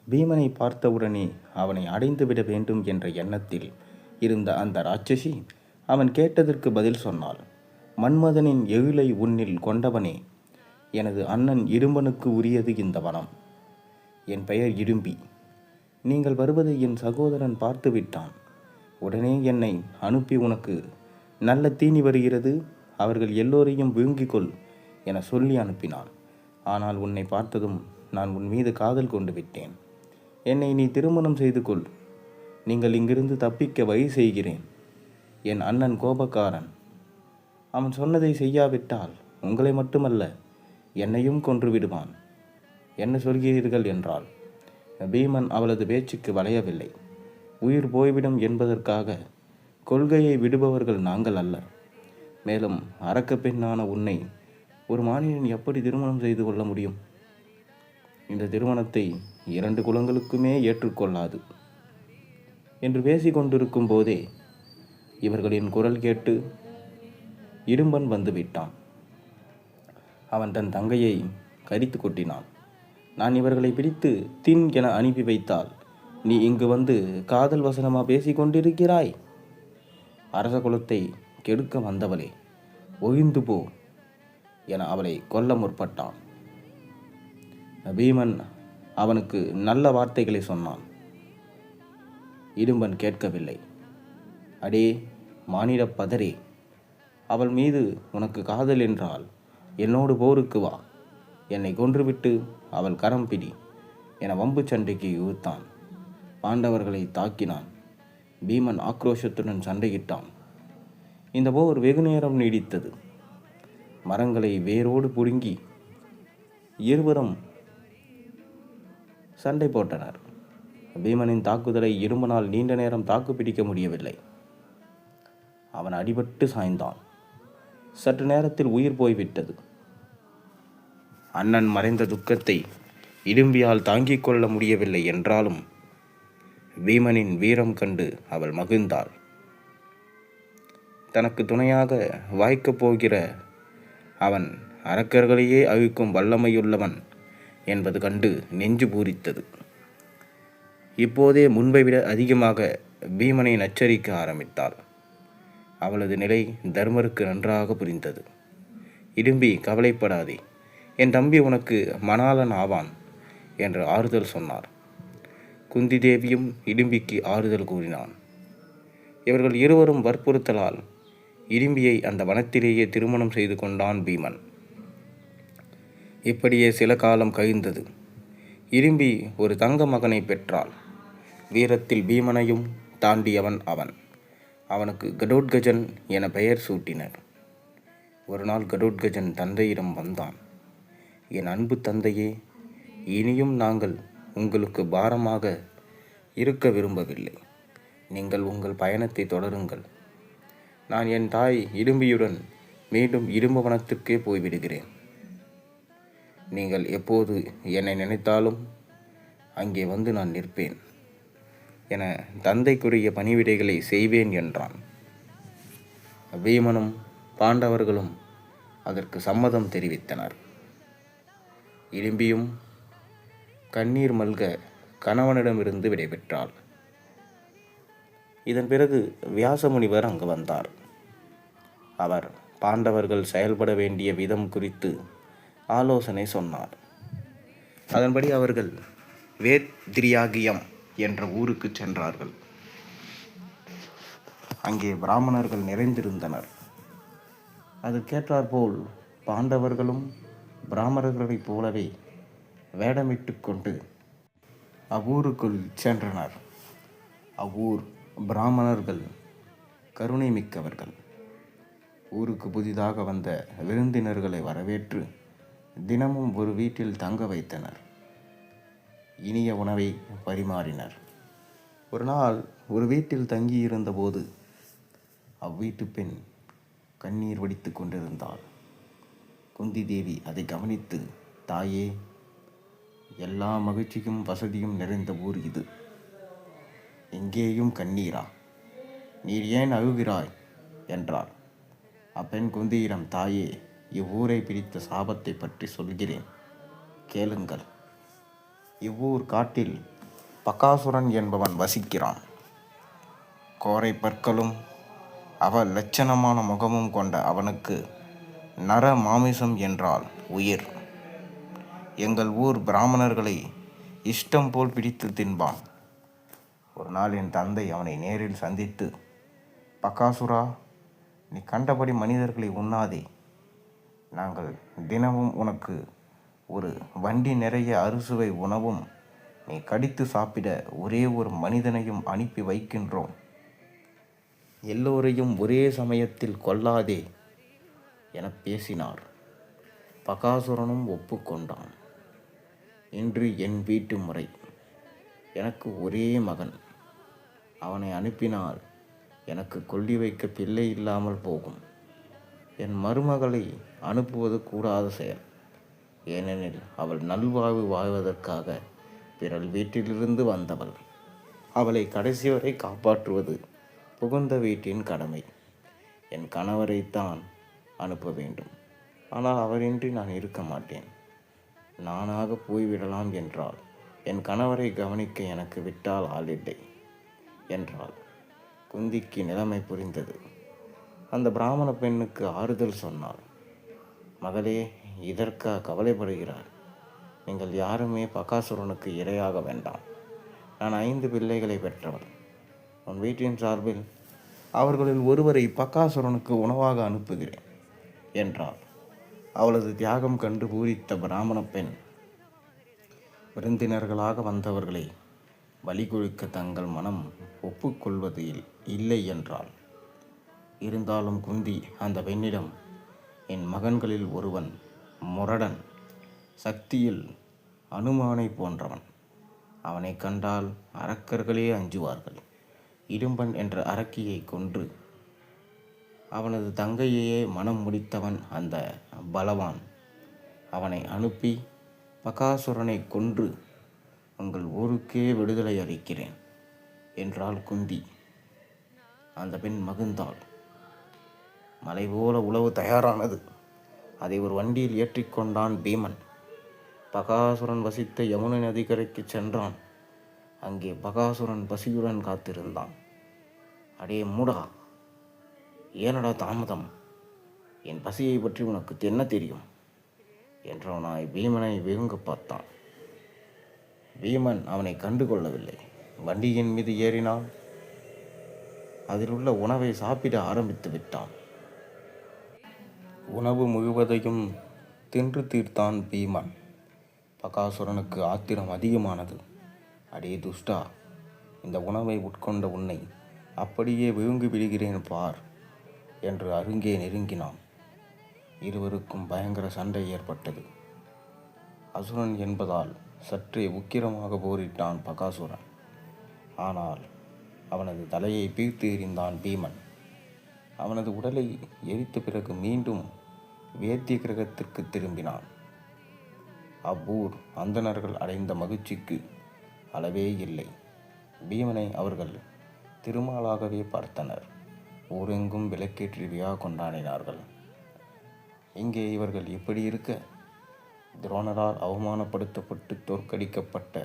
பீமனை பார்த்தவுடனே அவனை அடைந்துவிட வேண்டும் என்ற எண்ணத்தில் இருந்த அந்த ராட்சசி அவன் கேட்டதற்கு பதில் சொன்னாள். மன்மதனின் எழிலை உன்னில் கொண்டவனே, எனது அண்ணன் இடும்பனுக்கு உரியது இந்த வனம். என் பெயர் இடும்பி. நீங்கள் வருவதை என் சகோதரன் பார்த்து விட்டான். உடனே என்னை அனுப்பி உனக்கு நல்ல தீனி வருகிறது, அவர்கள் எல்லோரையும் விழுங்கிக்கொள் என சொல்லி அனுப்பினான். ஆனால் உன்னை பார்த்ததும் நான் உன் மீது காதல் கொண்டு விட்டேன். என்னை நீ திருமணம் செய்து கொள். நீங்கள் இங்கிருந்து தப்பிக்க வழி செய்கிறேன். என் அண்ணன் கோபக்காரன். அவன் சொன்னதை செய்யாவிட்டால் உங்களை மட்டுமல்ல என்னையும் கொன்று விடுவான். என்ன சொல்கிறீர்கள் என்றாள். பீமன் அவளது பேச்சுக்கு வளையவில்லை. உயிர் போய்விடும் என்பதற்காக கொள்கையை விடுபவர்கள் நாங்கள் அல்ல. மேலும் அரக்க பெண்ணான உன்னை ஒரு மானிடன் எப்படி திருமணம் செய்து கொள்ள முடியும்? இந்த திருமணத்தை 2 குலங்களுக்குமே ஏற்றுக்கொள்ளாது என்று பேசிக்கொண்டிருக்கும் போதே இவர்களின் குரல் கேட்டு இடும்பன் வந்து விட்டான். அவன் தன் தங்கையை கரித்து கொட்டினான். நான் இவர்களை பிடித்து தின் என அனுப்பி வைத்தால் நீ இங்கு வந்து காதல் வசனமா பேசி கொண்டிருக்கிறாய்? அரச குலத்தை கெடுக்க வந்தவளே, ஒழிந்து போ என அவளை கொல்ல முற்பட்டான். பீமன் அவனுக்கு நல்ல வார்த்தைகளை சொன்னான். இடும்பன் கேட்கவில்லை. அடே மானிட பதரே, அவள் மீது உனக்கு காதல் என்றால் என்னோடு போருக்கு வா. என்னை கொன்றுவிட்டு அவள் கரம் பிடி என வம்பு சண்டைக்கு இழுத்தான். பாண்டவர்களை தாக்கினான். பீமன் ஆக்ரோஷத்துடன் சண்டையிட்டான். இந்த போர் வெகு நேரம் நீடித்தது. மரங்களை வேரோடு புடுங்கி இருவரும் சண்டை போட்டனர். பீமனின் தாக்குதலை இடும்பனால் நீண்ட நேரம் தாக்கு பிடிக்க முடியவில்லை. அவன் அடிபட்டு சாய்ந்தான். சற்று நேரத்தில் உயிர் போய்விட்டது. அண்ணன் மறைந்த துக்கத்தை இடும்பியால் தாங்கிக் கொள்ள முடியவில்லை என்றாலும் பீமனின் வீரம் கண்டு அவள் மகிழ்ந்தாள். தனக்கு துணையாக வாய்க்கப் போகிற அவன் அரக்கர்களையே அழிக்கும் வல்லமையுள்ளவன் என்பது கண்டு நெஞ்சு பூரித்தது. இப்போதே முன்பை விட அதிகமாக பீமனை நச்சரிக்க ஆரம்பித்தாள். அவளது நிலை தர்மருக்கு நன்றாக புரிந்தது. இடும்பி, கவலைப்படாதே, என் தம்பி உனக்கு மணாளன் ஆவான் என்று ஆறுதல் சொன்னார். குந்தி தேவியும் இடும்பிக்கு ஆறுதல் கூறினான். இவர்கள் இருவரும் வற்புறுத்தலால் இடும்பியை அந்த வனத்திலேயே திருமணம் செய்து கொண்டான் பீமன். இப்படியே சில காலம் கழிந்தது. இடும்பி ஒரு தங்க மகனை பெற்றாள். வீரத்தில் பீமனையும் தாண்டியவன் அவன். அவனுக்கு கடோத்கஜன் என பெயர் சூட்டினர். ஒரு நாள் கடோத்கஜன் தந்தையிடம் வந்தான். என் அன்பு தந்தையே, இனியும் நாங்கள் உங்களுக்கு பாரமாக இருக்க விரும்பவில்லை. நீங்கள் உங்கள் பயணத்தை தொடருங்கள். நான் என் தாய் இடும்பியுடன் மீண்டும் இடும்பு வனத்திற்கே போய்விடுகிறேன். நீங்கள் எப்போது என்னை நினைத்தாலும் அங்கே வந்து நான் நிற்பேன் என தந்தைக்குரிய பணிவிடைகளை செய்வேன் என்றான். பீமனும் பாண்டவர்களும் அதற்கு சம்மதம் தெரிவித்தனர். இடும்பியும் கண்ணீர் மல்க கணவனிடமிருந்து விடைபெற்றாள். இதன் பிறகு வியாசமுனிவர் அங்கு வந்தார். அவர் பாண்டவர்கள் செயல்பட வேண்டிய விதம் குறித்து ஆலோசனை சொன்னார். அதன்படி அவர்கள் வேத்ரியாகியம் என்ற ஊருக்கு சென்றார்கள். அங்கே பிராமணர்கள் நிறைந்திருந்தனர். அதற்கேற்றாற்போல் பாண்டவர்களும் பிராமணர்களைப் போலவே வேடமிட்டு கொண்டு அவ்வூருக்குள் சென்றனர். அவ்வூர் பிராமணர்கள் கருணை மிக்கவர்கள். ஊருக்கு புதிதாக வந்த விருந்தினர்களை வரவேற்று தினமும் ஒரு வீட்டில் தங்க வைத்தனர். இனிய உணவை பரிமாறினர். ஒரு நாள் ஒரு வீட்டில் தங்கியிருந்த போது அவ்வீட்டு பெண் கண்ணீர் வடித்து கொண்டிருந்தாள். குந்தி தேவி அதை கவனித்து, தாயே, எல்லா மகிழ்ச்சியும் வசதியும் நிறைந்த ஊர் இது. எங்கேயும் கண்ணீரா? நீர் ஏன் அழுகிறாய் என்றார். அப்பெண் குந்தியிடம், தாயே, இவ்வூரை பிடித்த சாபத்தை பற்றி சொல்கிறேன், கேளுங்கள். இவ்வூர் காட்டில் பகாசுரன் என்பவன் வசிக்கிறான். கோரை பற்களும் லட்சணமான முகமும் கொண்ட அவனுக்கு நர மாமிசம் என்றால் உயிர். எங்கள் ஊர் பிராமணர்களை இஷ்டம் போல் பிடித்து தின்பான். ஒரு நாள் என் தந்தை அவனை நேரில் சந்தித்து, பகாசுரா, நீ கண்டபடி மனிதர்களை உண்ணாதே. நாங்கள் தினமும் உனக்கு ஒரு வண்டி நிறைய அறுசுவை உணவும் நீ கடித்து சாப்பிட ஒரே ஒரு மனிதனையும் அனுப்பி வைக்கின்றோம். எல்லோரையும் ஒரே சமயத்தில் கொல்லாதே என பேசினார். பகாசுரனும் ஒப்புக்கொண்டான். இன்று என் வீட்டு முறை. எனக்கு ஒரே மகன். அவனை அனுப்பினால் எனக்கு கொல்லி வைக்க பிள்ளை இல்லாமல் போகும். என் மருமகளை அனுப்புவது கூடாத செயல். ஏனெனில் அவள் நல்வாழ்வு வாழ்வதற்காக பிறர் வீட்டிலிருந்து வந்தவள். அவளை கடைசி வரை காப்பாற்றுவது புகுந்த வீட்டின் கடமை. என் கணவரைத்தான் அனுப்ப வேண்டும். ஆனால் அவரின்றி நான் இருக்க மாட்டேன். நானாக போய்விடலாம் என்றால் என் கணவரை கவனிக்க எனக்கு விட்டால் ஆளில்லை என்றாள். குந்திக்கு நிலைமை புரிந்தது. அந்த பிராமண பெண்ணுக்கு ஆறுதல் சொன்னாள். மகளே, இதற்கா கவலைப்படுகிறார்? நீங்கள் யாருமே பகாசுரனுக்கு இரையாக வேண்டாம். நான் 5 பிள்ளைகளை பெற்றவள். உன் வீட்டின் சார்பில் அவர்களில் ஒருவரை பகாசுரனுக்கு உணவாக அனுப்புகிறேன் என்றாள். அவளது தியாகம் கண்டு பூரித்த பிராமண பெண் விருந்தினர்களாக வந்தவர்களை பலி கொடுக்க தங்கள் மனம் ஒப்புக்கொள்வது இல்லை என்றாள். இருந்தாலும் குந்தி அந்த பெண்ணிடம், என் மகன்களில் ஒருவன் முரடன், சக்தியில் அனுமானை போன்றவன். அவனை கண்டால் அரக்கர்களே அஞ்சுவார்கள். இடும்பன் என்ற அரக்கியை கொன்று அவனது தங்கையையே மனம் முடித்தவன் அந்த பலவான். அவனை அனுப்பி பகாசுரனை கொன்று உங்கள் ஊருக்கே விடுதலை அளிக்கிறேன் என்றாள் குந்தி. அந்த பெண் மகிழ்ந்தாள். மலை போல உளவு தயாரானது. அதை ஒரு வண்டியில் ஏற்றிக்கொண்டான் பீமன். பகாசுரன் வசித்த யமுனை நதிக்கரைக்கு சென்றான். அங்கே பகாசுரன் பசியுடன் காத்திருந்தான். அடே மூடா, ஏனடா தாமதம்? என் பசியை பற்றி உனக்கு என்ன தெரியும் என்றவனாய் பீமனை வெகுங்க பார்த்தான். பீமன் அவனை கண்டுகொள்ளவில்லை. வண்டியின் மீது ஏறினான். அதில் உள்ள உணவை சாப்பிட ஆரம்பித்து விட்டான். உணவு முழுவதையும் தின்று தீர்த்தான் பீமன். பகாசுரனுக்கு ஆத்திரம் அதிகமானது. அடே துஷ்டா, இந்த உணவை உட்கொண்ட உன்னை அப்படியே விழுங்கி விடுகிறேன் பார் என்று அருகே நெருங்கினான். இருவருக்கும் பயங்கர சண்டை ஏற்பட்டது. அசுரன் என்பதால் சற்றே உக்கிரமாக போரிட்டான் பகாசுரன். ஆனால் அவனது தலையை பீர்த்து எறிந்தான் பீமன். அவனது உடலை எரித்த பிறகு மீண்டும் வேத்திய கிரகத்திற்கு திரும்பினான். அவ்வூர் அந்தணர்கள் அடைந்த மகிழ்ச்சிக்கு அளவே இல்லை. பீமனை அவர்கள் திருமாலாகவே பார்த்தனர். ஊரெங்கும் விளக்கேற்றி விழா கொண்டாடினார்கள். இங்கே இவர்கள் இப்படி இருக்க, துரோணரால் அவமானப்படுத்தப்பட்டு தோற்கடிக்கப்பட்ட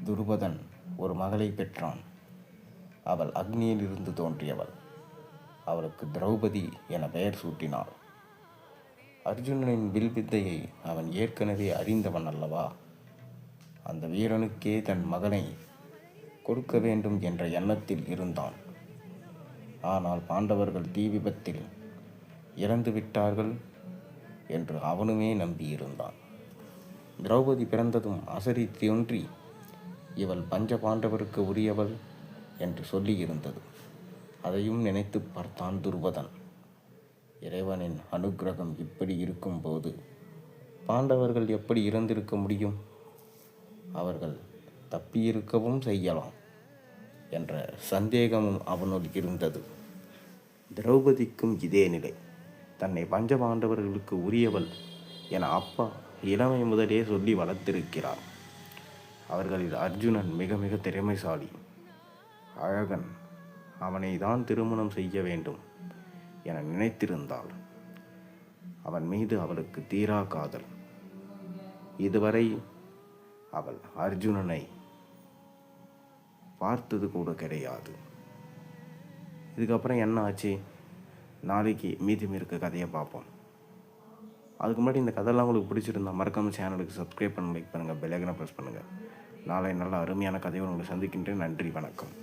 துருபதன் ஒரு மகளை பெற்றான். அவள் அக்னியில் இருந்து தோன்றியவள். அவளுக்கு திரௌபதி என பெயர் சூட்டினாள். அர்ஜுனனின் வில் வித்தையை அவன் ஏற்கனவே அறிந்தவன் அல்லவா? அந்த வீரனுக்கே தன் மகனை கொடுக்க வேண்டும் என்ற எண்ணத்தில் இருந்தான். ஆனால் பாண்டவர்கள் தீ விபத்தில் இறந்து விட்டார்கள் என்று அவனுமே நம்பியிருந்தான். திரௌபதி பிறந்ததும் அசரி தோன்றி இவள் பஞ்ச பாண்டவருக்கு உரியவள் என்று சொல்லியிருந்தது. அதையும் நினைத்து பார்த்தான் துருபதன். இறைவனின் அனுக்கிரகம் இப்படி இருக்கும்போது பாண்டவர்கள் எப்படி இறந்திருக்க முடியும்? அவர்கள் தப்பியிருக்கவும் செய்யலாம் என்ற சந்தேகமும் அவனுள் இருந்தது. திரௌபதிக்கும் இதே நிலை. தன்னை பஞ்சபாண்டவர்களுக்கு உரியவள் என அப்பா இளமை முதலே சொல்லி வளர்த்திருக்கிறார். அவர்களில் அர்ஜுனன் மிக மிக திறமைசாலி, அழகன். அவனை தான் திருமணம் செய்ய வேண்டும் என நினைத்திருந்தாள். அவன் மீது அவளுக்கு தீரா காதல். இதுவரை அவள் அர்ஜுனனை பார்த்தது கூட கிடையாது. இதுக்கப்புறம் என்ன ஆச்சு, நாளைக்கு மீதம் இருக்க கதையை பார்ப்போம். அதுக்கு முன்னாடி இந்த கதையெல்லாம் உங்களுக்கு பிடிச்சிருந்தா மறக்காமல் சேனலுக்கு சப்ஸ்கிரைப் பண்ண, லைக் பண்ணுங்கள், பெல் ஐகானை ப்ரெஸ் பண்ணுங்கள். நாளை நல்ல அருமையான கதையோடு உங்களை சந்திக்கின்றேன். நன்றி, வணக்கம்.